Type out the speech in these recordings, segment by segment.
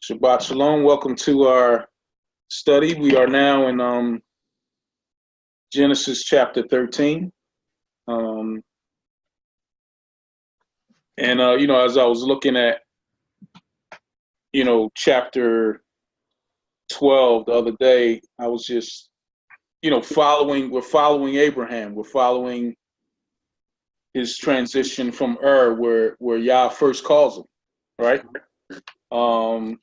Shabbat Shalom. Welcome to our study. We are now in Genesis chapter 13. As I was looking at, chapter 12 the other day, I was just, we're following Abraham. We're following his transition from where Yah first calls him, right? And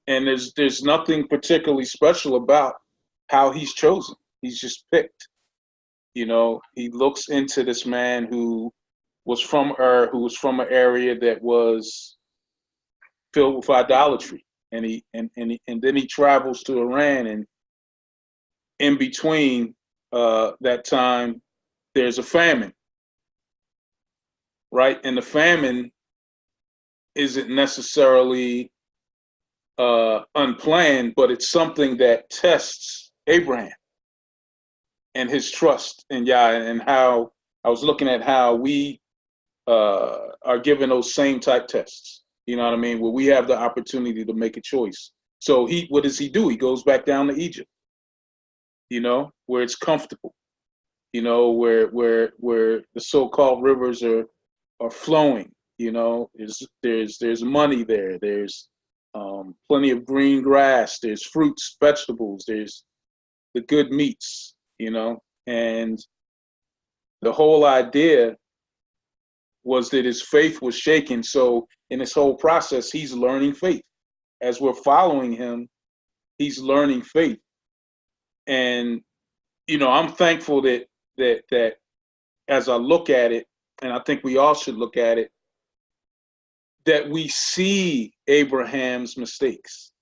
there's nothing particularly special about how he's chosen. He's just picked. He looks into this man who was from who was from an area that was filled with idolatry, and then he travels to Iran, and in between that time, there's a famine, right? And the famine isn't necessarily unplanned, but it's something that tests Abraham and his trust in Yah, and how I was looking at how we are given those same type tests. You know what I mean? Where we have the opportunity to make a choice. So what does he do? He goes back down to Egypt, where it's comfortable, where the so-called rivers are flowing. There's money there. There's plenty of green grass. There's fruits, vegetables. There's the good meats, and the whole idea was that his faith was shaken. So in this whole process, he's learning faith. As we're following him, he's learning faith. And, I'm thankful that as I look at it, and I think we all should look at it, that we see Abraham's mistakes,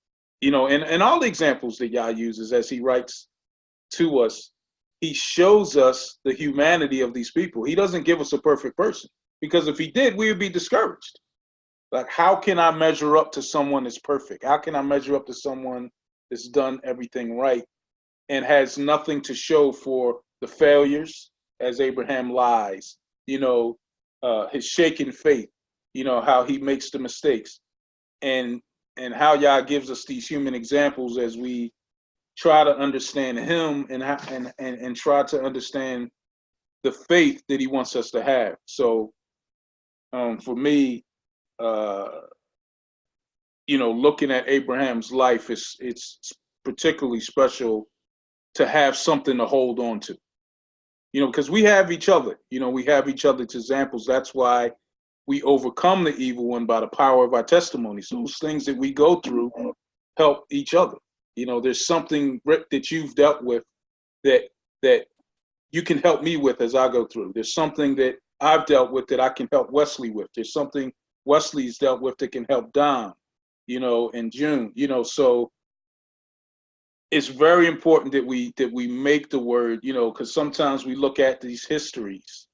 and all the examples that Yah uses as he writes to us, he shows us the humanity of these people. He doesn't give us a perfect person, because if he did, we would be discouraged. Like, how can I measure up to someone that's perfect? How can I measure up to someone that's done everything right and has nothing to show for the failures, as Abraham lies, his shaken faith, how he makes the mistakes, and how Yah gives us these human examples as we try to understand him and try to understand the faith that he wants us to have. So for me, looking at Abraham's life, it's particularly special to have something to hold on to, because we have each other. We have each other's examples. That's why we overcome the evil one by the power of our testimonies. Those things that we go through help each other. There's something, Rick, that you've dealt with that you can help me with as I go through. There's something that I've dealt with that I can help Wesley with. There's something Wesley's dealt with that can help Don, and June, so it's very important that we make the word, because sometimes we look at these histories,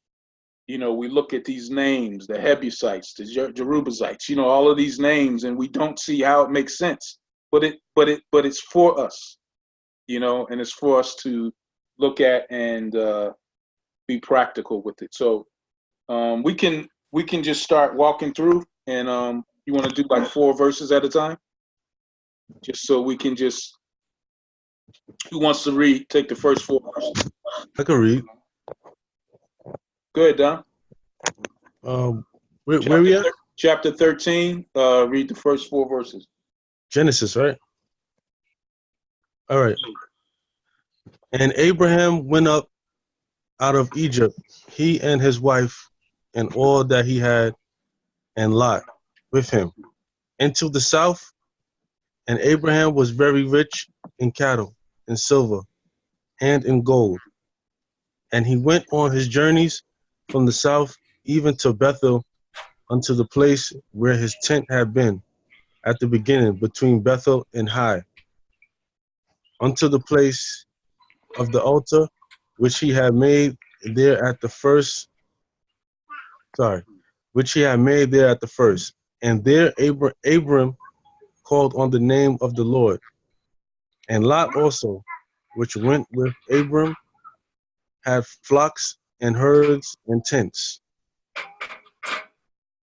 we look at these names, the Hebusites, the Jerubazites, all of these names, and we don't see how it makes sense. But it's for us, and it's for us to look at and be practical with it. So we can just start walking through, and you want to do like 4 verses at a time, just so we can just. Who wants to read? Take the first 4 verses. I can read. Go ahead, Don. Where we at? Chapter 13. Read the first 4 verses. Genesis, right? All right. And Abraham went up out of Egypt, he and his wife, and all that he had, and Lot with him, into the south. And Abraham was very rich in cattle, in silver, and in gold. And he went on his journeys from the south even to Bethel, unto the place where his tent had been at the beginning, between Bethel and Hai, unto the place of the altar which he had made there at the first. And there Abram called on the name of the Lord. And Lot also, which went with Abram, had flocks and herds and tents.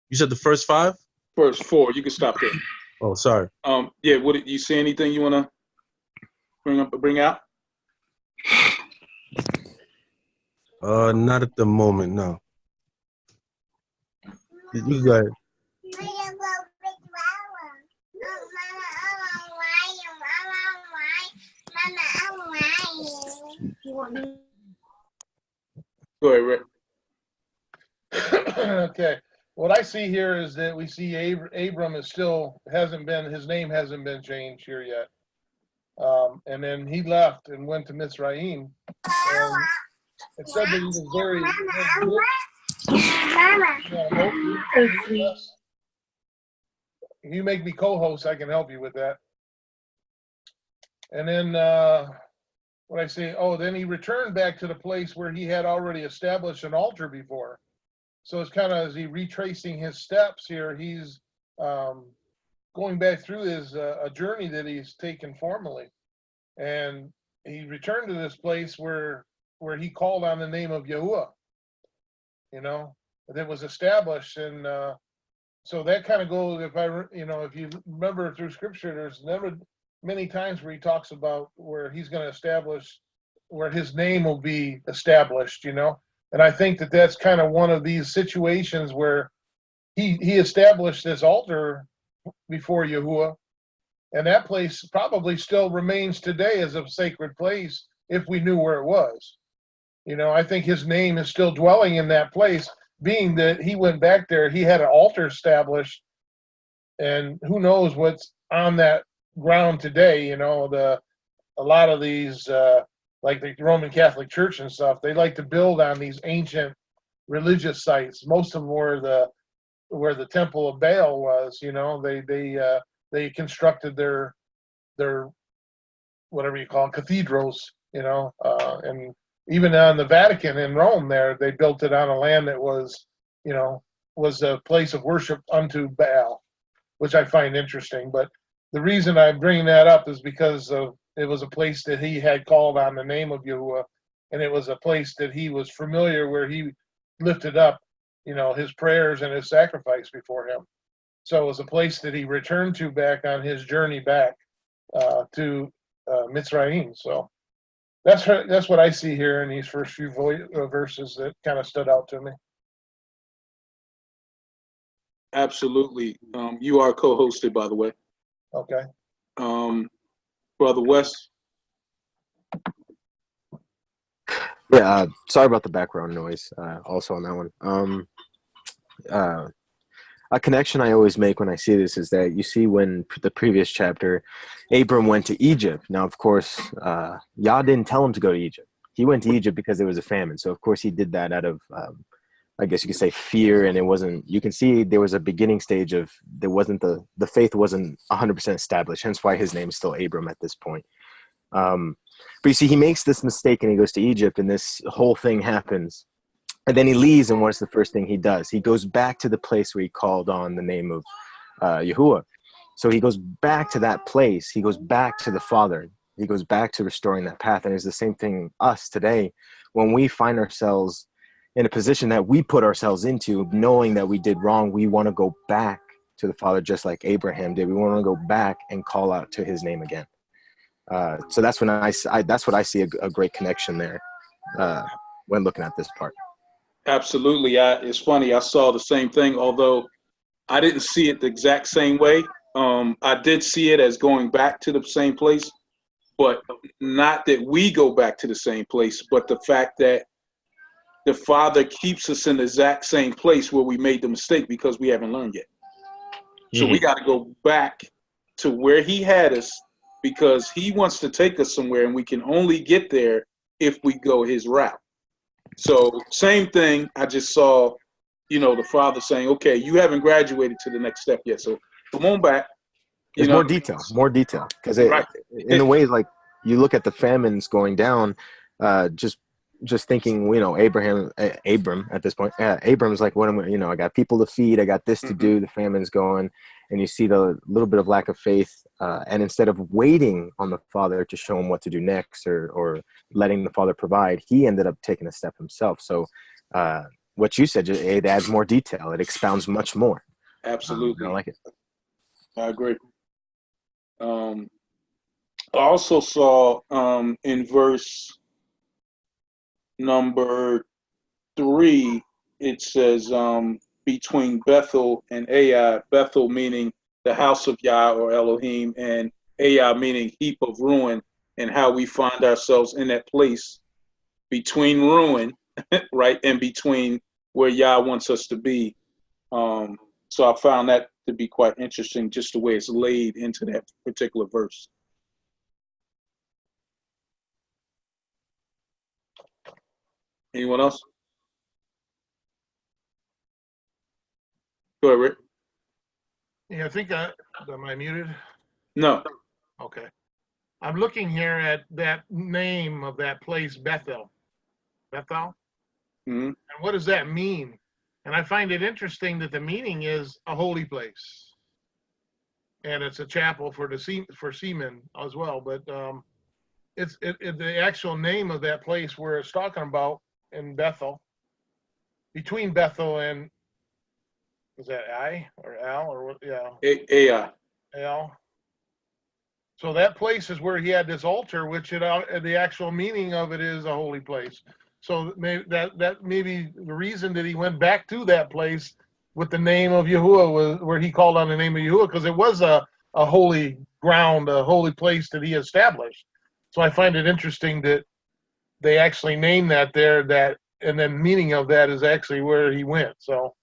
You said the first 5? First 4. You can stop there. Oh, sorry. Yeah. What did you see? Anything you want to bring out? Not at the moment, no. You go ahead. Go ahead, Rick. Okay. What I see here is that we see Abram is still his name hasn't been changed here yet. And then he left and went to Mitzrayim. And it said that he was very you make me co-host, I can help you with that. And then what I say, then he returned back to the place where he had already established an altar before. So it's kind of as he retracing his steps here, he's going back through his a journey that he's taken formerly. And he returned to this place where he called on the name of Yahuah, that was established. And so that kind of goes, if you remember through scripture, there's never many times where he talks about where he's going to establish, where his name will be established, And I think that that's kind of one of these situations where he established this altar before Yahuah, and that place probably still remains today as a sacred place if we knew where it was. I think his name is still dwelling in that place, being that he went back there, he had an altar established, and who knows what's on that ground today. A lot of these like the Roman Catholic Church and stuff, they like to build on these ancient religious sites. Most of them were where the Temple of Baal was. They constructed their whatever you call them, cathedrals. And even on the Vatican in Rome, there they built it on a land that was a place of worship unto Baal, which I find interesting. But the reason I'm bringing that up is because it was a place that he had called on the name of Yahuah, and it was a place that he was familiar, where he lifted up, his prayers and his sacrifice before him. So it was a place that he returned to back on his journey back to Mitzrayim. So that's what I see here in these first few verses that kind of stood out to me. Absolutely. You are co-hosted, by the way. Okay. Brother West. Yeah, sorry about the background noise. Also on that one. A connection I always make when I see this is that you see when the previous chapter, Abram went to Egypt. Now, of course, Yah didn't tell him to go to Egypt. He went to Egypt because there was a famine. So, of course, he did that out of, I guess you could say, fear. And it wasn't, you can see there was a beginning stage of, there wasn't the faith wasn't 100% established. Hence why his name is still Abram at this point. But you see, he makes this mistake and he goes to Egypt, and this whole thing happens. And then he leaves, and what's the first thing he does? He goes back to the place where he called on the name of Yahuah. So he goes back to that place. He goes back to the Father. He goes back to restoring that path. And it's the same thing us today. When we find ourselves in a position that we put ourselves into, knowing that we did wrong, we want to go back to the Father just like Abraham did. We want to go back and call out to his name again. So that's when that's what I see a great connection there when looking at this part. Absolutely. It's funny. I saw the same thing, although I didn't see it the exact same way. I did see it as going back to the same place, but not that we go back to the same place, but the fact that the Father keeps us in the exact same place where we made the mistake because we haven't learned yet. So we got to go back to where he had us, because he wants to take us somewhere, and we can only get there if we go his route. So same thing, I just saw, the Father saying, okay, you haven't graduated to the next step yet, so come on back. There's more detail. Because in a way, like, you look at the famines going down, just thinking, Abram at this point, Abram's like, what am I, I got people to feed, I got this to do, the famine's going, and you see the little bit of lack of faith, and instead of waiting on the Father to show him what to do next, or letting the Father provide, he ended up taking a step himself. So what you said, it adds more detail. It expounds much more. Absolutely. I like it. I agree. I also saw in verse number 3, it says between Bethel and Ai, Bethel meaning the house of Yah or Elohim, and Ai meaning heap of ruin, and how we find ourselves in that place between ruin, right, and between where Yah wants us to be. So I found that to be quite interesting, just the way it's laid into that particular verse. Anyone else? Go ahead, Rick. Yeah, I think am I muted? No. Okay. I'm looking here at that name of that place, Bethel. Bethel? Mm-hmm. And what does that mean? And I find it interesting that the meaning is a holy place. And it's a chapel for seamen as well. But it's the actual name of that place where it's talking about in Bethel, between Bethel and, is that I or Al or what? Yeah. Ai. Al. So that place is where he had this altar, which the actual meaning of it is a holy place. So that maybe the reason that he went back to that place with the name of Yahuah was where he called on the name of Yahuah, because it was a holy ground, a holy place that he established. So I find it interesting that they actually named that there, that, and then meaning of that is actually where he went. So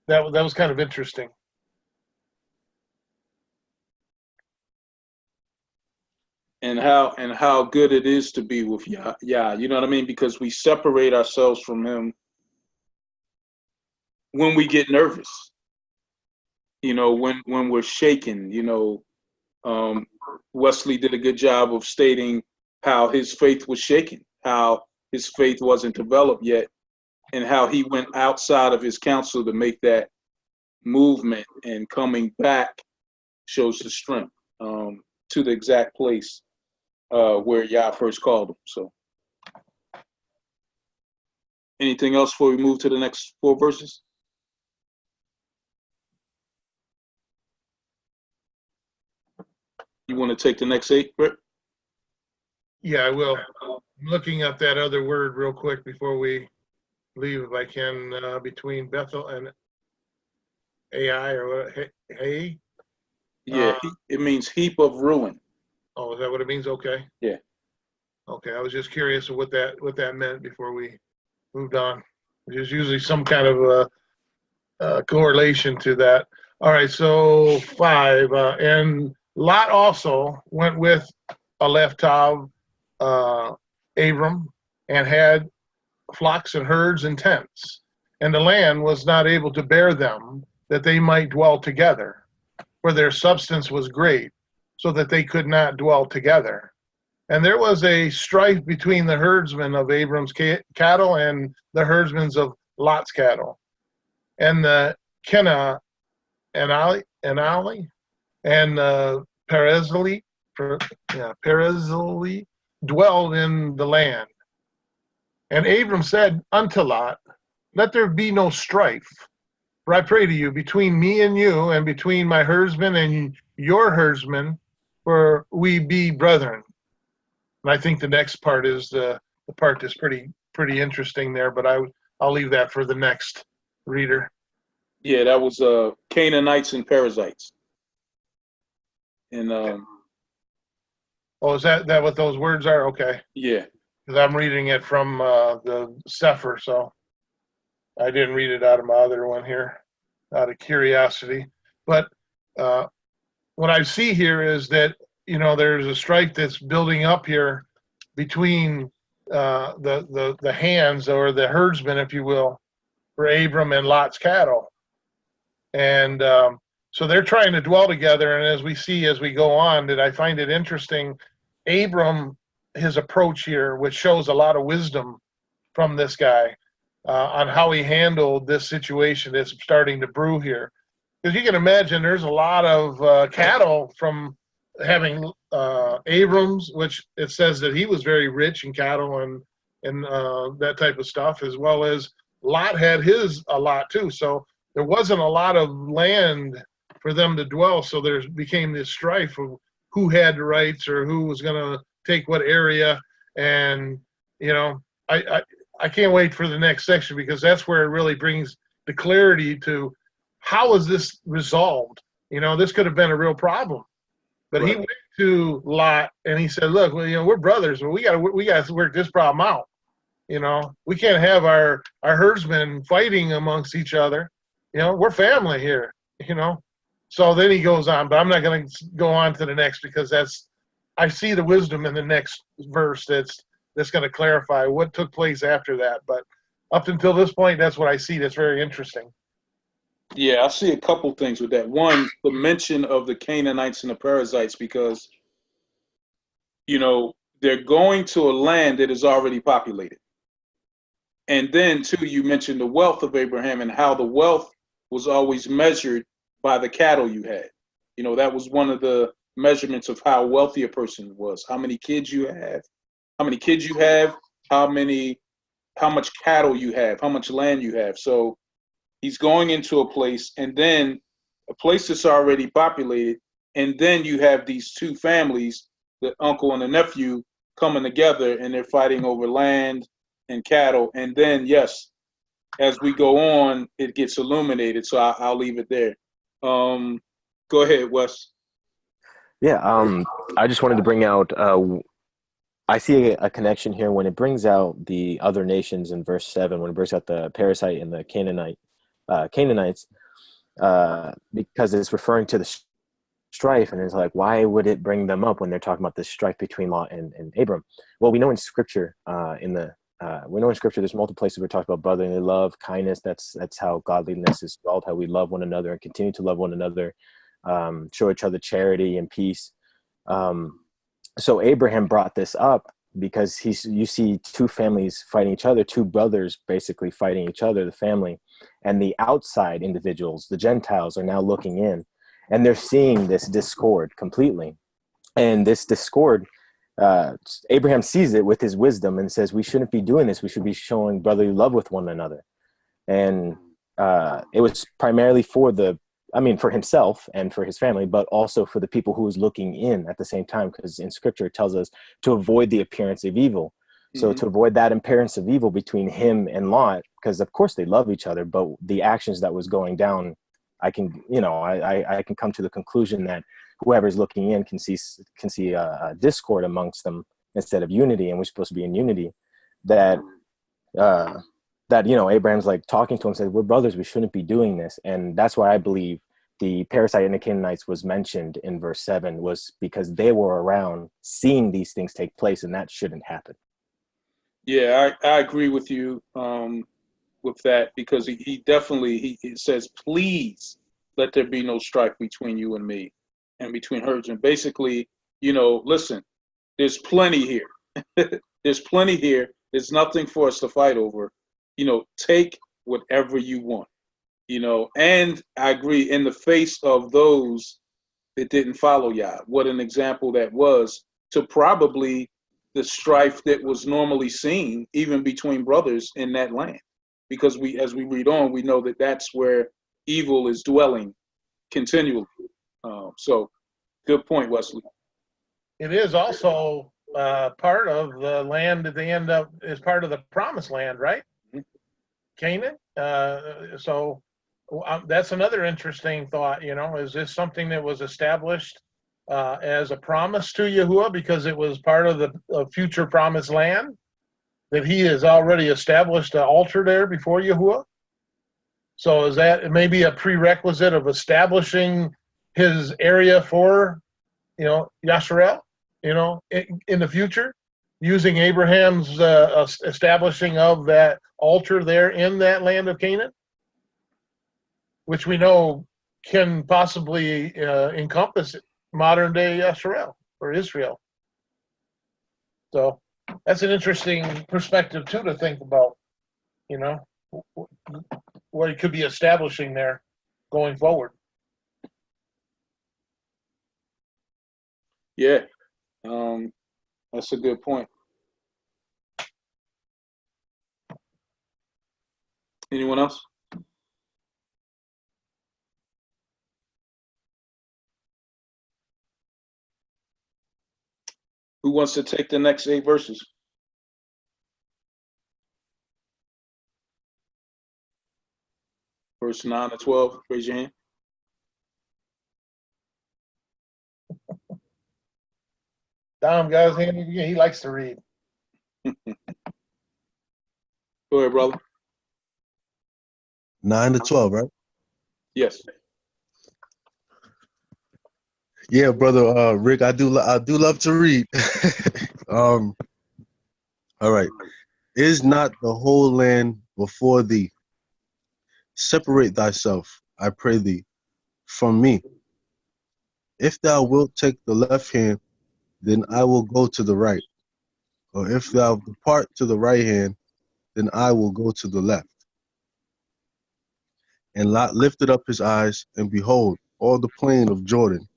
that was kind of interesting. And how good it is to be with Yah, you know what I mean? Because we separate ourselves from him when we get nervous, you know, when we're shaken, you know. Wesley did a good job of stating how his faith was shaken, how his faith wasn't developed yet, and how he went outside of his counsel to make that movement, and coming back shows the strength to the exact place where Yah first called him. So, anything else before we move to the next 4 verses? You want to take the next 8, Rick? Yeah, I will. I'm looking up that other word real quick before we leave, if I can, between Bethel and Ai, or what? Hey? Yeah, it means heap of ruin. Oh, is that what it means? Okay. Yeah. Okay, I was just curious of what that meant before we moved on. There's usually some kind of a correlation to that. All right, so 5. And Lot also went with Aleph-Tav, Abram, and had flocks and herds and tents. And the land was not able to bear them, that they might dwell together, for their substance was great, so that they could not dwell together. And there was a strife between the herdsmen of Abram's cattle and the herdsmen of Lot's cattle. And the Canaan and Ali and Perizzli dwelled in the land. And Abram said unto Lot, let there be no strife, for I pray to you, between me and you, and between my herdsmen and your herdsmen, for we be brethren. And I think the next part is the part that's pretty interesting there, but I'll leave that for the next reader. Yeah, that was Canaanites and Perizzites. And oh, is that what those words are? Okay. Yeah. Because I'm reading it from the Sefer, so I didn't read it out of my other one here, out of curiosity. But what I see here is that, you know, there's a strife that's building up here between the hands, or the herdsmen, if you will, for Abram and Lot's cattle. And so they're trying to dwell together. And as we see as we go on, that I find it interesting, Abram, his approach here, which shows a lot of wisdom from this guy on how he handled this situation that's starting to brew here. Because you can imagine there's a lot of cattle from having Abram's, which it says that he was very rich in cattle and that type of stuff, as well as Lot had his a lot too. So there wasn't a lot of land for them to dwell. So there became this strife of who had the rights or who was going to take what area. And, you know, I can't wait for the next section, because that's where it really brings the clarity to how is this resolved? You know, this could have been a real problem. But he went to Lot and he said, look, well, you know, we're brothers, but we got to work this problem out. You know, we can't have our herdsmen fighting amongst each other. You know, we're family here, you know. So then he goes on, but I'm not going to go on to the next, because I see the wisdom in the next verse that's going to clarify what took place after that. But up until this point, that's what I see that's very interesting. Yeah, I see a couple things with that. One, the mention of the Canaanites and the Perizzites, because, you know, they're going to a land that is already populated. And then, too, you mentioned the wealth of Abraham and how the wealth was always measured by the cattle you had. You know, that was one of the measurements of how wealthy a person was. How many kids you have, how much cattle you have, how much land you have. So he's going into a place, and then a place that's already populated, and then you have these two families, the uncle and the nephew, coming together, and they're fighting over land and cattle. And then, yes, as we go on, it gets illuminated. So I'll leave it there. Go ahead, Wes. Yeah, I just wanted to bring out, I see a connection here when it brings out the other nations in verse 7, when it brings out the Perizzite and the Canaanites, because it's referring to the strife, and it's like, why would it bring them up when they're talking about this strife between Lot and Abram? Well, we know in Scripture, there's multiple places where it talks about brotherly love, kindness. That's how godliness is spelled, how we love one another and continue to love one another, show each other charity and peace. So Abraham brought this up because you see two families fighting each other, two brothers basically fighting each other, the family, and the outside individuals, the Gentiles, are now looking in, and they're seeing this discord completely. And this discord, Abraham sees it with his wisdom and says, we shouldn't be doing this. We should be showing brotherly love with one another. And it was primarily for himself and for his family, but also for the people who was looking in at the same time, because in Scripture it tells us to avoid the appearance of evil. So to avoid that appearance of evil between him and Lot, because of course they love each other, but the actions that was going down, I can come to the conclusion that whoever's looking in can see a discord amongst them instead of unity, and we're supposed to be in unity. That Abraham's like talking to him, said, we're brothers, we shouldn't be doing this. And that's why I believe the Perizzite and the Canaanites was mentioned in verse 7, was because they were around seeing these things take place, and that shouldn't happen. Yeah, I agree with you with that, because he definitely says, please let there be no strife between you and me and between herds. And basically, listen, there's plenty here. There's plenty here. There's nothing for us to fight over. Take whatever you want. And I agree, in the face of those that didn't follow Yah, what an example that was to probably the strife that was normally seen even between brothers in that land. Because as we read on, we know that that's where evil is dwelling continually. So good point, Wesley. It is also part of the land that they end up as part of the promised land, right? Canaan. So that's another interesting thought. Is this something that was established as a promise to Yahuah because it was part of the future promised land, that he has already established an altar there before Yahuah? So is that maybe a prerequisite of establishing his area for, Yasharal, in the future, using Abraham's establishing of that altar there in that land of Canaan, which we know can possibly encompass modern day Yasharal or Israel. So that's an interesting perspective too to think about, what he could be establishing there going forward. Yeah, that's a good point. Anyone else? Who wants to take the next 8 verses? Verse 9 to 12. Raise your hand. Dom got his hand again. He likes to read. Go ahead, brother. 9 to 12, right? Yes. Yeah, brother Rick, I do love to read. All right. Is not the whole land before thee? Separate thyself, I pray thee, from me. If thou wilt take the left hand, then I will go to the right. Or if thou depart to the right hand, then I will go to the left. And Lot lifted up his eyes, and behold, all the plain of Jordan,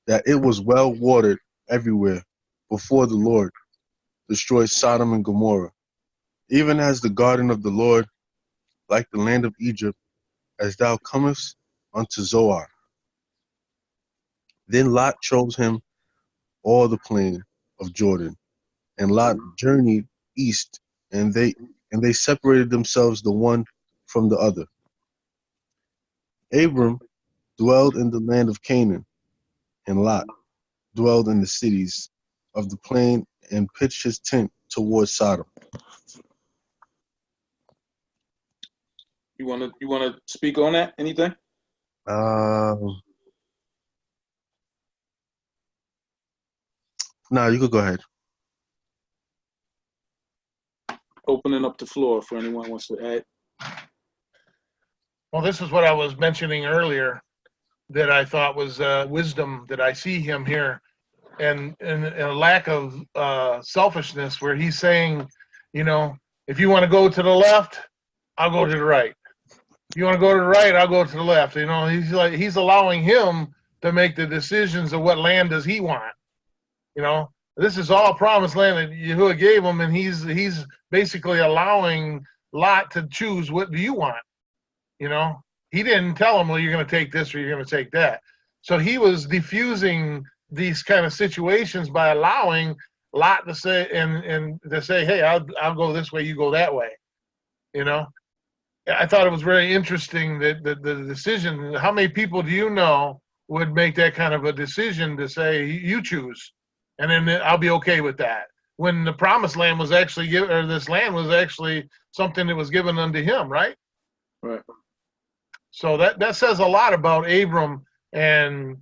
that it was well watered everywhere before the Lord destroyed Sodom and Gomorrah, even as the garden of the Lord, like the land of Egypt, as thou comest unto Zoar. Then Lot chose him all the plain of Jordan, and Lot journeyed east, and they separated themselves the one from the other. Abram dwelled in the land of Canaan, and Lot dwelled in the cities of the plain and pitched his tent towards Sodom. You wanna speak on that? Anything? No, you could go ahead. Opening up the floor for anyone who wants to add. Well, this is what I was mentioning earlier that I thought was wisdom that I see him here, and a lack of selfishness where he's saying, you know, if you want to go to the left, I'll go to the right. If you want to go to the right, I'll go to the left. You know, he's allowing him to make the decisions of what land does he want. You know, this is all promised land that Yahuwah gave him, and he's basically allowing Lot to choose, what do you want? You know, he didn't tell him, well, you're going to take this or you're going to take that. So he was diffusing these kind of situations by allowing Lot to say and to say, hey, I'll go this way, you go that way. You know, I thought it was very interesting that the decision. How many people do you know would make that kind of a decision to say, you choose, and then I'll be okay with that? When the promised land was actually given, or this land was actually something that was given unto him, right? Right. So that says a lot about Abram and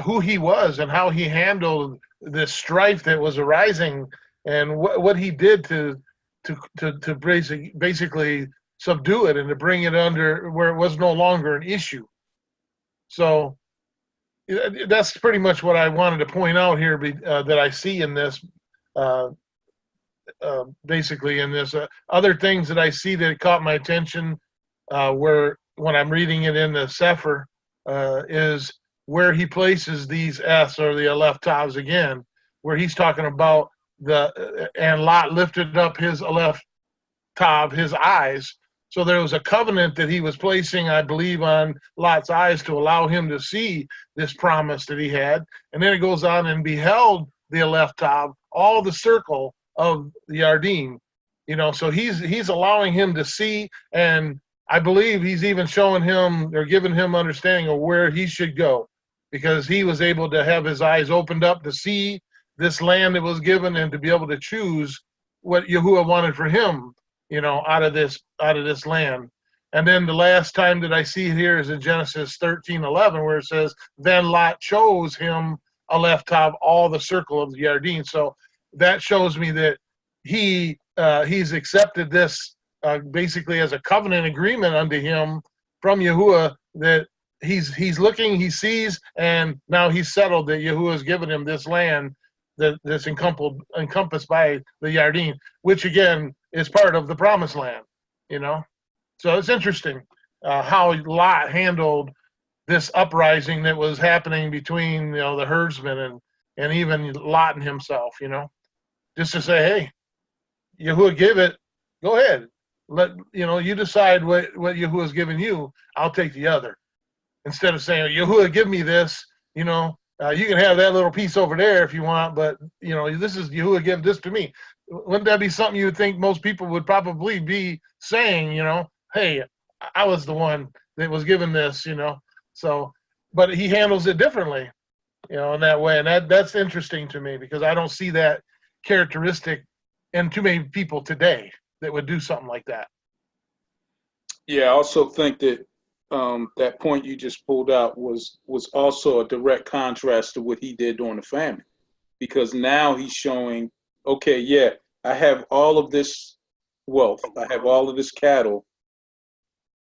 who he was and how he handled this strife that was arising, and what he did to basically subdue it and to bring it under where it was no longer an issue. So that's pretty much what I wanted to point out here that I see in this. Basically in this, other things that I see that caught my attention where when I'm reading it in the Sefer is where he places these S or the Aleph Tavs again, where he's talking about and Lot lifted up his Aleph Tav, his eyes. So there was a covenant that he was placing, I believe, on Lot's eyes to allow him to see this promise that he had. And then it goes on and beheld the Aleph Tav, all the circle of the Yardim. You know, so he's allowing him to see, and I believe he's even showing him or giving him understanding of where he should go, because he was able to have his eyes opened up to see this land that was given and to be able to choose what Yahuwah wanted for him, you know, out of this land. And then the last time that I see here is in Genesis 13:11, where it says, then Lot chose him Aleph Tav, all the circle of the Yardim. So that shows me that he's accepted this basically as a covenant agreement unto him from Yahuwah, that he's looking, he sees, and now he's settled that Yahuwah has given him this land that's encompassed by the Yardim, which again is part of the promised land, you know. So it's interesting how Lot handled this uprising that was happening between, you know, the herdsmen and even Lot and himself, you know, just to say, hey, Yahuwah give it, go ahead. you decide what Yahuwah has given you. I'll take the other. Instead of saying, Yahuwah, give me this, you can have that little piece over there if you want, but this is Yahuwah, give this to me. Wouldn't that be something you would think most people would probably be saying, hey, I was the one that was given this, so, but he handles it differently, in that way. And that's interesting to me, because I don't see that characteristic in too many people today that would do something like that. Yeah, I also think that that point you just pulled out was also a direct contrast to what he did during the famine, because now he's showing, okay, yeah, I have all of this wealth, I have all of this cattle,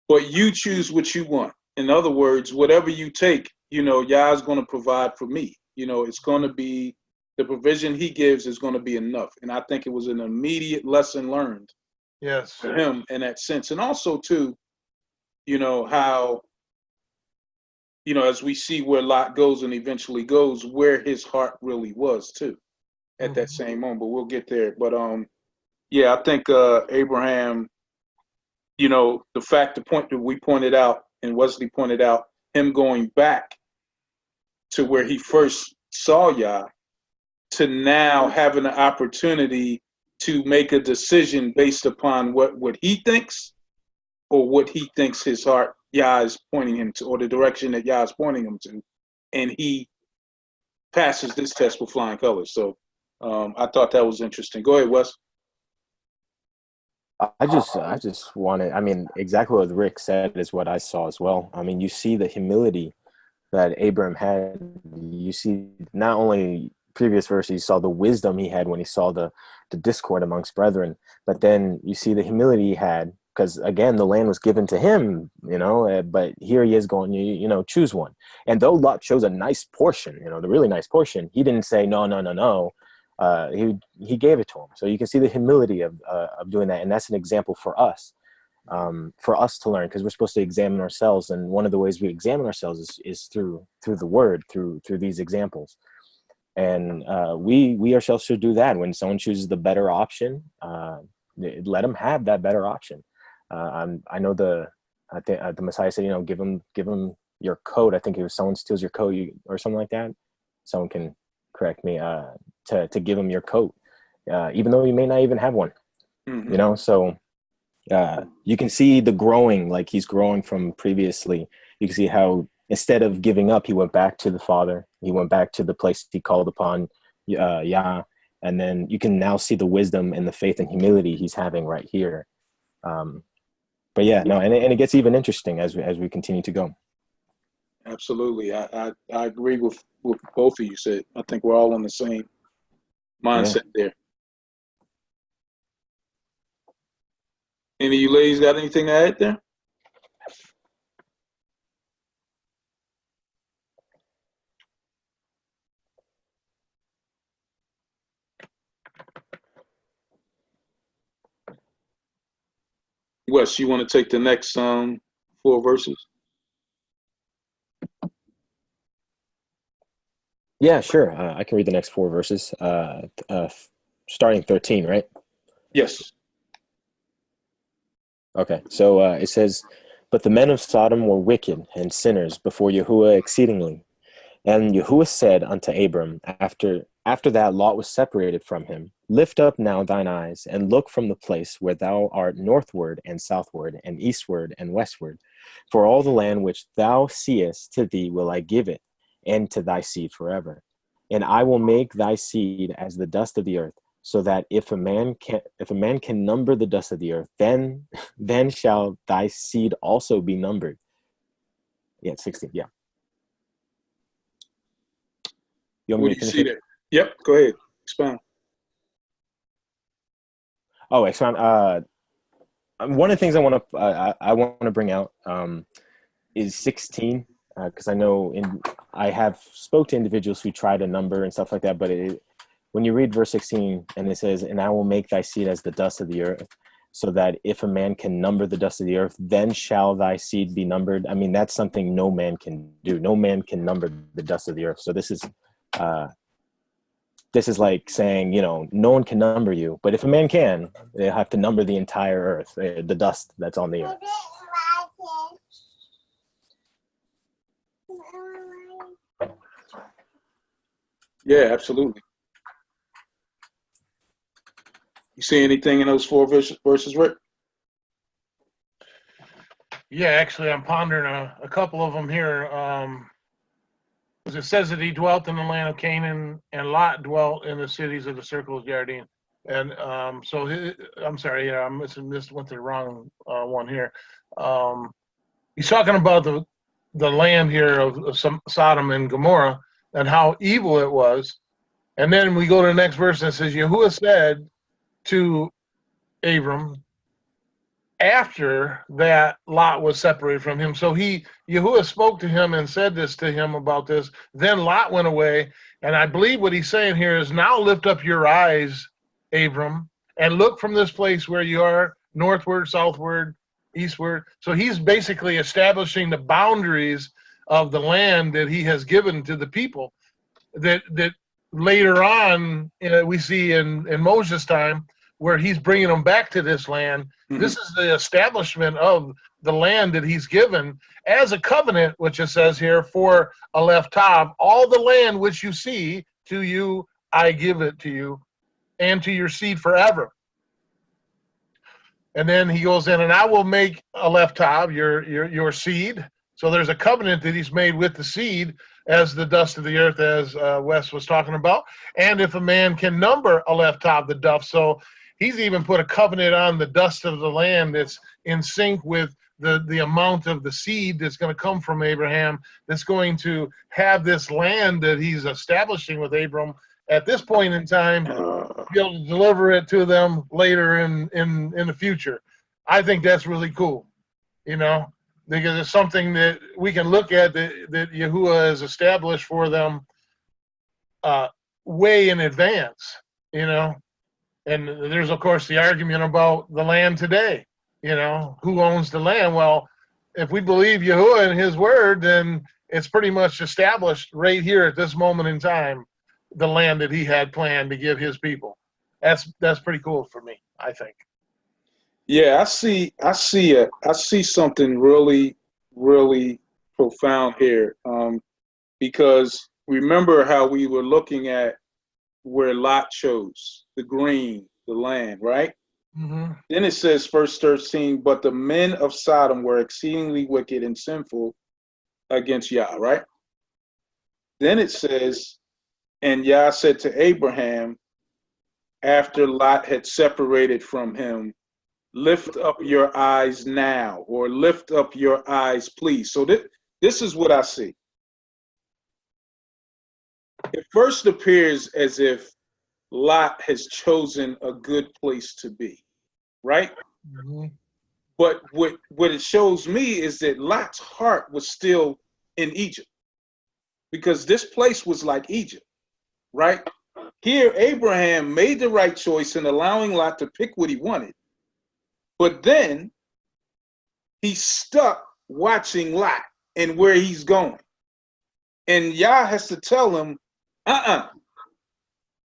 but you choose what you want. In other words, whatever you take, Yah's going to provide for me. It's going to be, the provision he gives is going to be enough. And I think it was an immediate lesson learned. Yes. For him in that sense. And also too, how, as we see where Lot goes and eventually goes, where his heart really was too at that same moment. But we'll get there. But I think Abraham, the point that we pointed out and Wesley pointed out, him going back to where he first saw Yah, to now having an opportunity to make a decision based upon what he thinks, or what he thinks his heart Yah is pointing him to, or the direction that Yah is pointing him to, and he passes this test with flying colors. So I thought that was interesting. Go ahead, Wes. I just wanted, exactly what Rick said is what I saw as well. You see the humility that Abraham had. You see not only previous verse, you saw the wisdom he had when he saw the discord amongst brethren, but then you see the humility he had, because again, the land was given to him, but here he is going, choose one. And though Lot chose a nice portion, the really nice portion, he didn't say, no. He gave it to him. So you can see the humility of doing that. And that's an example for us to learn, because we're supposed to examine ourselves. And one of the ways we examine ourselves is through the word, through these examples. And we ourselves should do that. When someone chooses the better option, let them have that better option. I know the Messiah said, give them your coat. I think if someone steals your coat, or something like that, someone can correct me, to give him your coat, even though you may not even have one. So you can see the growing, like he's growing from previously. You can see how instead of giving up, he went back to the Father. He went back to the place he called upon Yah. And then you can now see the wisdom and the faith and humility he's having right here. But yeah, no, and it gets even interesting as we continue to go. Absolutely. I agree with both of you said. I think we're all on the same mindset there. Any of you ladies got anything to add there? Wes, you want to take the next 4 verses? Yeah, sure. I can read the next 4 verses, starting 13, right? Yes. Okay, so it says, "But the men of Sodom were wicked and sinners before Yahuwah exceedingly. And Yahuwah said unto Abram, after that Lot was separated from him, Lift up now thine eyes, and look from the place where thou art northward and southward and eastward and westward. For all the land which thou seest, to thee will I give it, and to thy seed forever. And I will make thy seed as the dust of the earth, so that if a man can number the dust of the earth, then shall thy seed also be numbered." Yeah, 16. Yeah. You want me to finish it? Yep. Go ahead. Expound. Oh, expound. One of the things I want to bring out is 16, because I know I have spoke to individuals who try to number and stuff like that, but when you read verse 16 and it says, "And I will make thy seed as the dust of the earth, so that if a man can number the dust of the earth, then shall thy seed be numbered." I mean, that's something no man can do. No man can number the dust of the earth. So this is this is like saying, no one can number you, but if a man can, they have to number the entire earth, the dust that's on the earth. Yeah, absolutely. You see anything in those 4 verses, Rick? Yeah, actually, I'm pondering a couple of them here. It says that he dwelt in the land of Canaan, and Lot dwelt in the cities of the circle of Jordan. And I'm sorry, yeah, went to the wrong one here. He's talking about the land here of Sodom and Gomorrah and how evil it was. And then we go to the next verse and it says, Yahuwah said to Abram, after that Lot was separated from him. So Yahuwah spoke to him and said this to him about this. Then Lot went away. And I believe what he's saying here is, now lift up your eyes, Abram, and look from this place where you are, northward, southward, eastward. So he's basically establishing the boundaries of the land that he has given to the people. That later on, we see in Moses' time, where he's bringing them back to this land. Mm-hmm. This is the establishment of the land that he's given as a covenant, which it says here, for Aleph Tav, all the land which you see, to you I give it to you, and to your seed forever. And then he goes in, and I will make Aleph Tav your seed. So there's a covenant that he's made with the seed as the dust of the earth, as Wes was talking about. And if a man can number Aleph Tav, the dust. So he's even put a covenant on the dust of the land that's in sync with the amount of the seed that's going to come from Abraham, that's going to have this land that he's establishing with Abram at this point in time, be able to deliver it to them later in the future. I think that's really cool, because it's something that we can look at that Yahuwah has established for them way in advance, And there's, of course, the argument about the land today, who owns the land? Well, if we believe Yahuwah and his word, then it's pretty much established right here at this moment in time, the land that he had planned to give his people. That's pretty cool for me, I think. Yeah, I see something really, really profound here. Because remember how we were looking at where Lot chose the green, the land, right? Mm-hmm. Then it says, verse 13, but the men of Sodom were exceedingly wicked and sinful against Yah, right? Then it says, and Yah said to Abraham, after Lot had separated from him, lift up your eyes now, or lift up your eyes, please. So this is what I see. It first appears as if Lot has chosen a good place to be, right? Mm-hmm. But what it shows me is that Lot's heart was still in Egypt, because this place was like Egypt, right? Here, Abraham made the right choice in allowing Lot to pick what he wanted. But then he's stuck watching Lot and where he's going. And Yah has to tell him,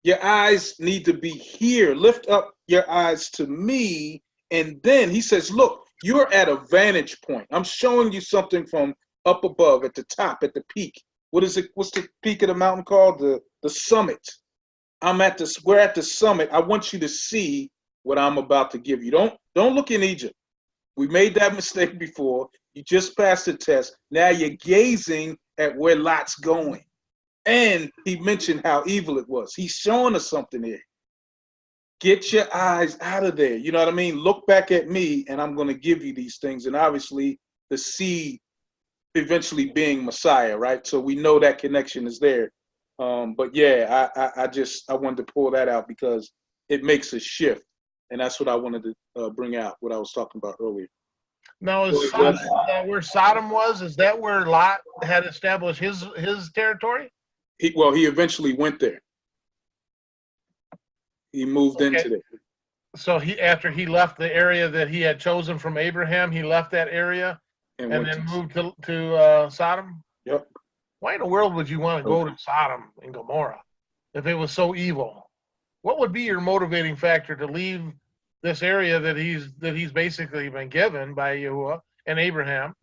your eyes need to be here. Lift up your eyes to me. And then he says, look, you're at a vantage point. I'm showing you something from up above, at the top, at the peak. What is it? What's the peak of the mountain called? The summit. We're at the summit. I want you to see what I'm about to give you. Don't look in Egypt. We made that mistake before. You just passed the test. Now you're gazing at where Lot's going. And he mentioned how evil it was. He's showing us something here. Get your eyes out of there. You know what I mean? Look back at me, and I'm going to give you these things. And obviously, the seed eventually being Messiah, right? So we know that connection is there. But yeah, I wanted to pull that out because it makes a shift. And that's what I wanted to bring out, what I was talking about earlier. Now, is where Sodom was? Is that where Lot had established his territory? He eventually went there. He moved into there. So after he left the area that he had chosen from Abraham, he left that area and then moved to Sodom? Yep. Why in the world would you want to go to Sodom and Gomorrah? if it was so evil? What would be your motivating factor to leave this area that he's basically been given by Yahuwah and Abraham,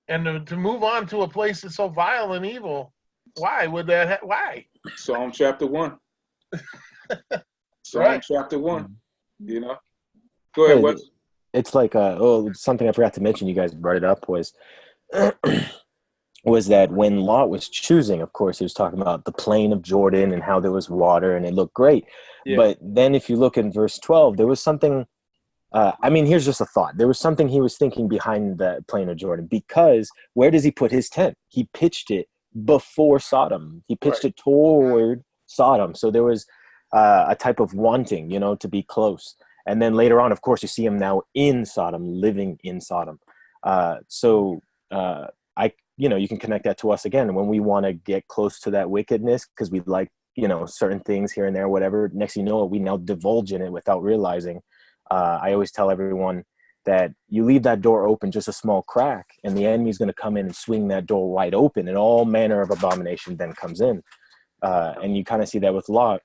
and to move on to a place that's so vile and evil? Why would that? Why? Psalm chapter 1. Psalm Right. chapter 1. You know. Go ahead, Wes. It's like something I forgot to mention. You guys brought it up was that when Lot was choosing, of course, he was talking about the plain of Jordan and how there was water and it looked great. Yeah. But then if you look in verse 12, there was something, here's just a thought. There was something he was thinking behind the plain of Jordan, because where does he put his tent? He pitched it before Sodom. He pitched it toward Sodom. So there was a type of wanting, to be close. And then later on, of course, you see him now in Sodom, living in Sodom. You can connect that to us again when we want to get close to that wickedness because we like, certain things here and there, whatever. Next thing you know, we now divulge in it without realizing. I always tell everyone that you leave that door open just a small crack and the enemy's going to come in and swing that door wide open and all manner of abomination then comes in. And you kind of see that with Lot,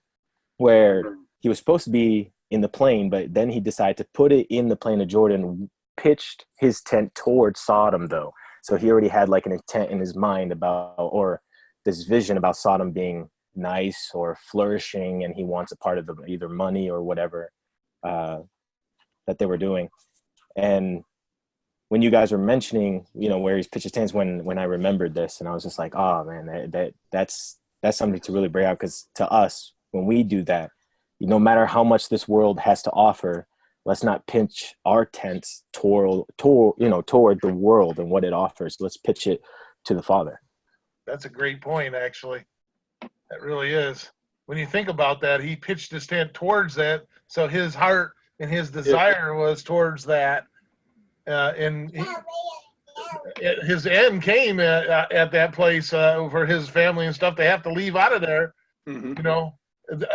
where he was supposed to be in the plain, but then he decided to put it in the plain of Jordan, pitched his tent towards Sodom though. So he already had like an intent in his mind about, or this vision about Sodom being nice or flourishing, and he wants a part of the either money or whatever that they were doing. And when you guys were mentioning, where he's pitched his tents, when I remembered this, and I was just like, oh man, that's something to really bring out, because to us, when we do that, no matter how much this world has to offer, let's not pitch our tents toward the world and what it offers. Let's pitch it to the Father. That's a great point, actually. That really is. When you think about that, he pitched his tent towards that, so his heart and his desire was towards that. His end came at that place for his family and stuff. They have to leave out of there. Mm-hmm.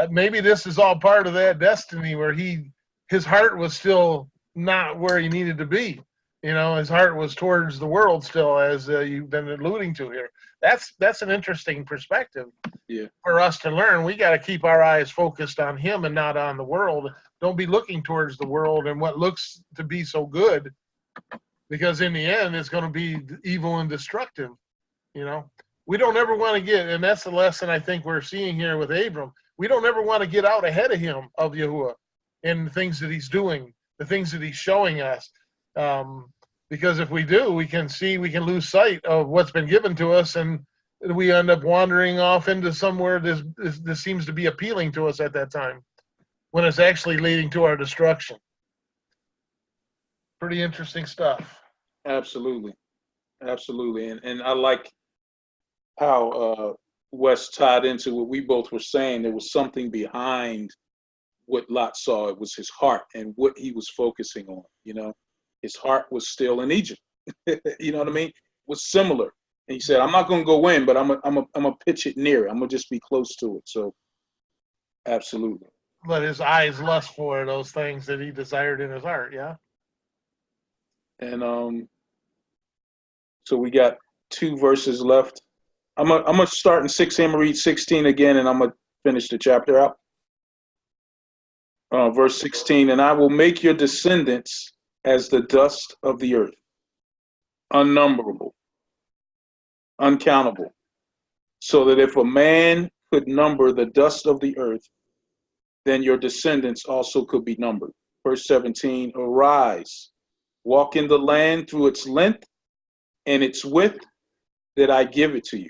Maybe this is all part of that destiny where his heart was still not where he needed to be. His heart was towards the world still, as you've been alluding to here. That's an interesting perspective for us to learn. We got to keep our eyes focused on him and not on the world. Don't be looking towards the world and what looks to be so good, because in the end, it's going to be evil and destructive. We don't ever want to get, and that's the lesson I think we're seeing here with Abram. We don't ever want to get out ahead of him, of Yahuwah, and the things that he's doing, the things that he's showing us. Because if we do, we can lose sight of what's been given to us, and we end up wandering off into somewhere this seems to be appealing to us at that time, when it's actually leading to our destruction. Pretty interesting stuff. Absolutely. And I like how Wes tied into what we both were saying. There was something behind what Lot saw. It was his heart and what he was focusing on. His heart was still in Egypt. You know what I mean? It was similar. And he said, I'm not going to go in, but I'm gonna pitch it near it. I'm going to just be close to it. So, absolutely. Let his eyes lust for those things that he desired in his heart, yeah? And so we got 2 verses left. I'm gonna start in 16. I'm going to read 16 again, and I'm going to finish the chapter out. Verse 16, and I will make your descendants as the dust of the earth, unnumberable, uncountable, so that if a man could number the dust of the earth, then your descendants also could be numbered. Verse 17, arise, walk in the land through its length and its width, that I give it to you.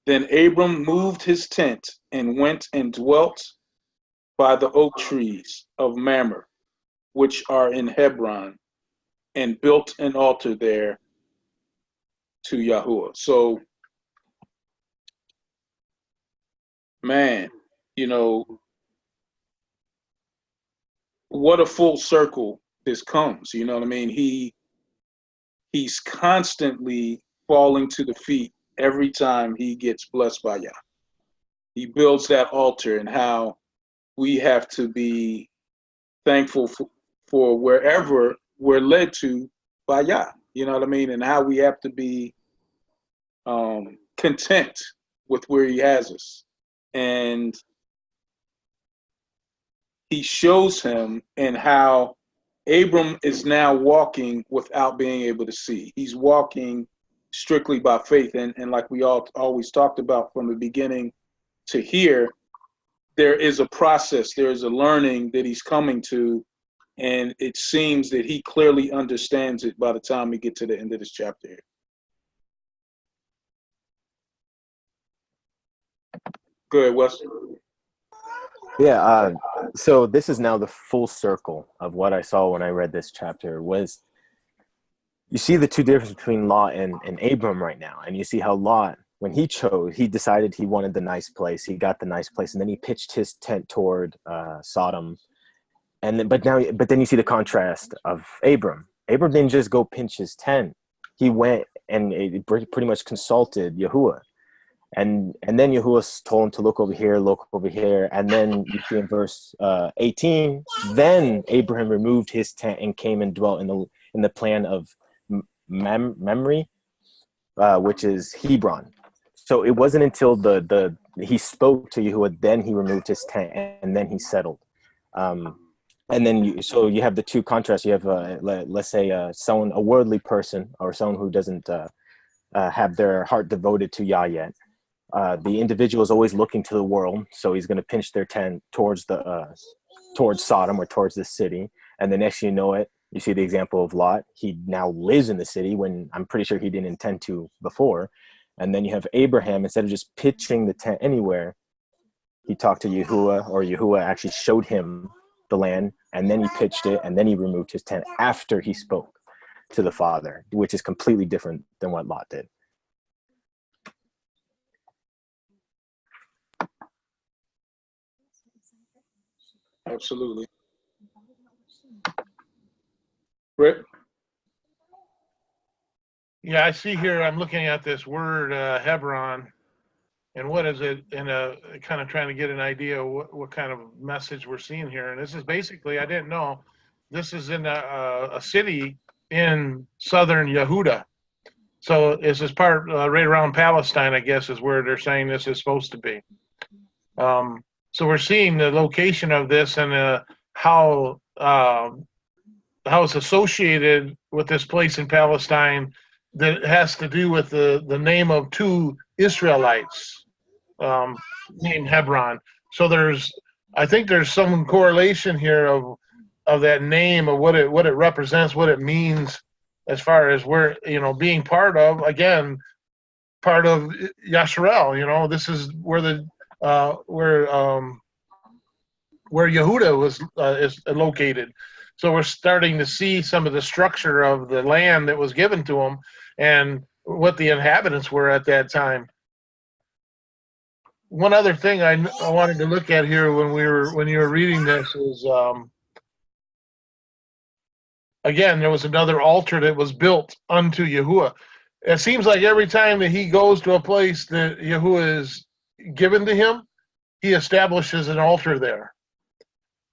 Then Abram moved his tent and went and dwelt by the oak trees of Mamre, which are in Hebron, and built an altar there to Yahuwah. So, man, what a full circle this comes. You know what I mean? He's constantly falling to the feet every time he gets blessed by Yah. He builds that altar, and how we have to be thankful for wherever we're led to by Yah. You know what I mean? And how we have to be content with where he has us. and he shows him and how Abram is now walking without being able to see. He's walking strictly by faith. And like we all always talked about from the beginning to here, there is a process, there is a learning that he's coming to, and it seems that he clearly understands it by the time we get to the end of this chapter here. Go ahead, Wes. Yeah, so this is now the full circle of what I saw when I read this chapter. Was you see the two differences between Lot and Abram right now, and you see how Lot, when he chose, he decided he wanted the nice place. He got the nice place, and then he pitched his tent toward Sodom. And then, but then you see the contrast of Abram. Abram didn't just go pinch his tent. He went and pretty much consulted Yahuah. And then Yahuwah told him to look over here. And then you see in verse 18, then Abraham removed his tent and came and dwelt in the plan of Mamre, which is Hebron. So it wasn't until he spoke to Yahuwah, then he removed his tent, and then he settled. And then you have the two contrasts. You have let's say a worldly person, or someone who doesn't have their heart devoted to Yah yet. The individual is always looking to the world, so he's going to pinch their tent towards Sodom or towards the city. And the next you know it, you see the example of Lot. He now lives in the city when I'm pretty sure he didn't intend to before. And then you have Abraham, instead of just pitching the tent anywhere, he talked to Yahuwah, or Yahuwah actually showed him the land, and then he pitched it, and then he removed his tent after he spoke to the Father, which is completely different than what Lot did. Absolutely. Rick? Yeah, I see here, I'm looking at this word Hebron, and what is it, and kind of trying to get an idea of what kind of message we're seeing here. And this is basically, I didn't know, this is in a city in southern Yehuda. So this is part right around Palestine, I guess, is where they're saying this is supposed to be. So we're seeing the location of this and how it's associated with this place in Palestine that has to do with the name of two Israelites named Hebron. So I think there's some correlation here of that name, of what it represents, what it means, as far as where, being part of Yasharal. This is where where Yehuda is located. So we're starting to see some of the structure of the land that was given to them and what the inhabitants were at that time. One other thing I wanted to look at here when you were reading this is, again, there was another altar that was built unto Yahuwah. It seems like every time that he goes to a place that Yahuwah is given to him, he establishes an altar there.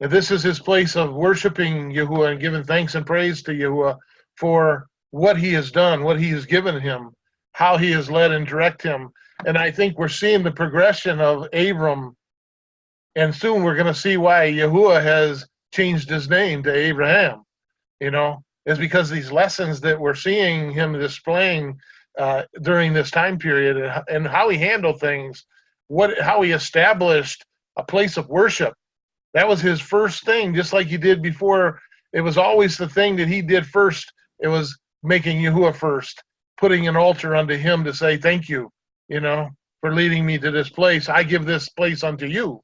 And this is his place of worshiping Yahuwah and giving thanks and praise to Yahuwah for what he has done, what he has given him, how he has led and directed him. And I think we're seeing the progression of Abram, and soon we're going to see why Yahuwah has changed his name to Abraham. Is because these lessons that we're seeing him displaying during this time period, and how he handled things, how he established a place of worship. That was his first thing, just like he did before. It was always the thing that he did first. It was making Yahuwah first, putting an altar unto him to say thank you, for leading me to this place. I give this place unto you,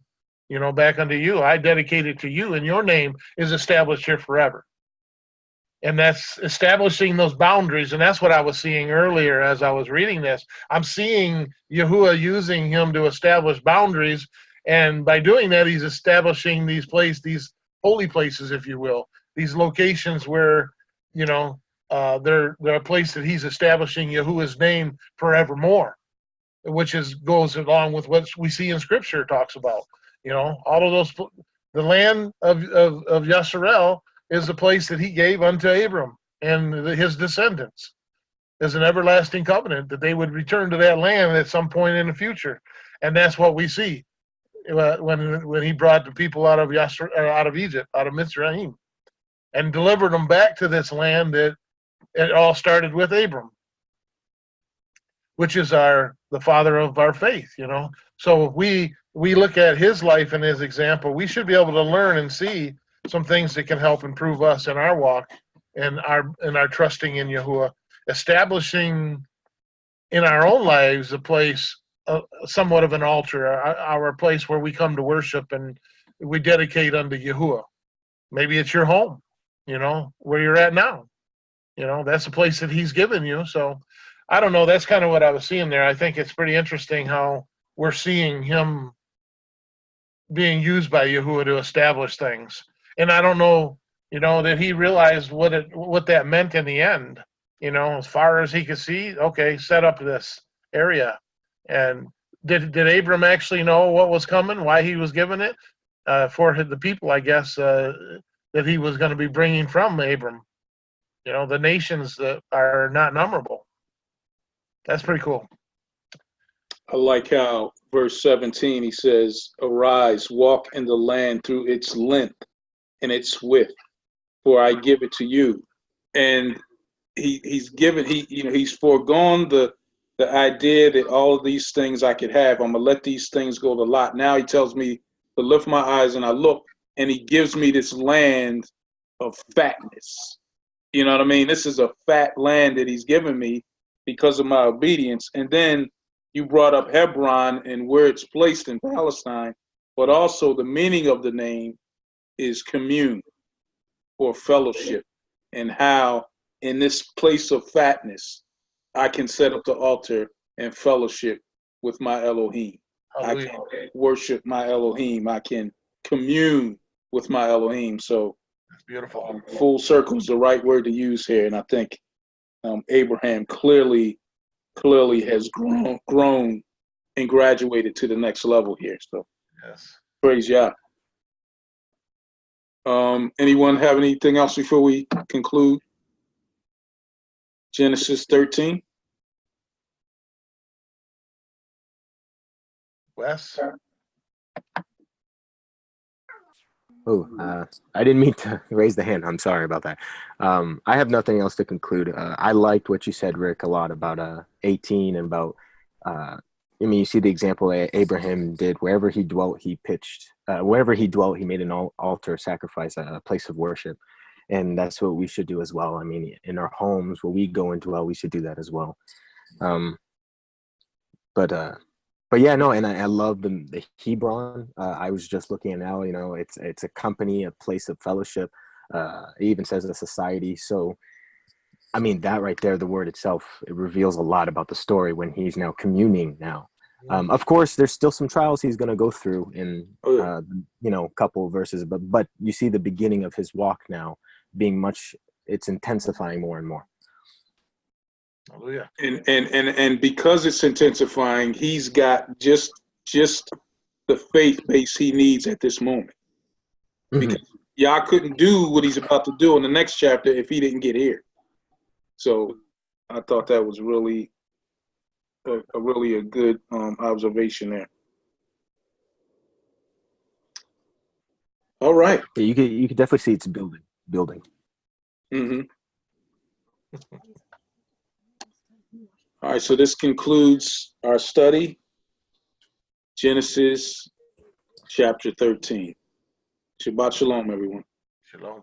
back unto you. I dedicate it to you, and your name is established here forever. And that's establishing those boundaries. And that's what I was seeing earlier as I was reading this. I'm seeing Yahuwah using him to establish boundaries. And by doing that, he's establishing these holy places, if you will, these locations where, they're a place that he's establishing Yahuwah's name forevermore, which goes along with what we see in Scripture talks about. All of those, the land of Yasharal is the place that he gave unto Abram and his descendants as an everlasting covenant, that they would return to that land at some point in the future. And that's what we see. when he brought the people out of out of Egypt, out of Mitzrayim, and delivered them back to this land that it all started with Abram, which is the father of our faith, you know. So if we look at his life and his example, we should be able to learn and see some things that can help improve us in our walk and our trusting in Yahuwah, establishing in our own lives a place, somewhat of an altar, our place where we come to worship and we dedicate unto Yahuwah. Maybe it's your home, you know, where you're at now. You know, that's a place that he's given you. So I don't know. That's kind of what I was seeing there. I think it's pretty interesting how we're seeing him being used by Yahuwah to establish things. And I don't know, you know, that he realized what that meant in the end. You know, as far as he could see, okay, set up this area. And did Abram actually know what was coming, why he was given it? For the people, I guess, that he was going to be bringing from Abram. You know, the nations that are not numberable. That's pretty cool. I like how verse 17, he says, arise, walk in the land through its length and its width, for I give it to you. And he's foregone the idea that all of these things I could have, I'm gonna let these things go to Lot. Now he tells me to lift my eyes and I look, and he gives me this land of fatness. You know what I mean? This is a fat land that he's given me because of my obedience. And then you brought up Hebron and where it's placed in Palestine, but also the meaning of the name is commune or fellowship, and how in this place of fatness, I can set up the altar and fellowship with my Elohim. Hallelujah. I can worship my Elohim. I can commune with my Elohim. So that's beautiful. Full circle is the right word to use here. And I think Abraham clearly has grown and graduated to the next level here. So yes, praise Yah. Anyone have anything else before we conclude? Genesis 13. Wes? Oh, I didn't mean to raise the hand. I'm sorry about that. I have nothing else to conclude. I liked what you said, Rick, a lot about 18 and about, I mean, you see the example Abraham did. Wherever he dwelt, he pitched. Wherever he dwelt, he made an altar, sacrifice, a place of worship. And that's what we should do as well. I mean, in our homes, where we go and dwell, we should do that as well. But yeah, no, and I love the Hebron. I was just looking at now, you know, it's a company, a place of fellowship. It even says a society. So, I mean, that right there, the word itself, it reveals a lot about the story when he's now communing now. Of course, there's still some trials he's going to go through in, you know, a couple of verses, but you see the beginning of his walk now being it's intensifying more and more. Hallelujah. And because it's intensifying, he's got just the faith base he needs at this moment. Mm-hmm. Because Yah couldn't do what he's about to do in the next chapter if he didn't get here. So I thought that was really a good observation there. All right. Yeah, you could definitely see it's building. Mm-hmm. All right, so this concludes our study, Genesis chapter 13. Shabbat Shalom, everyone. Shalom.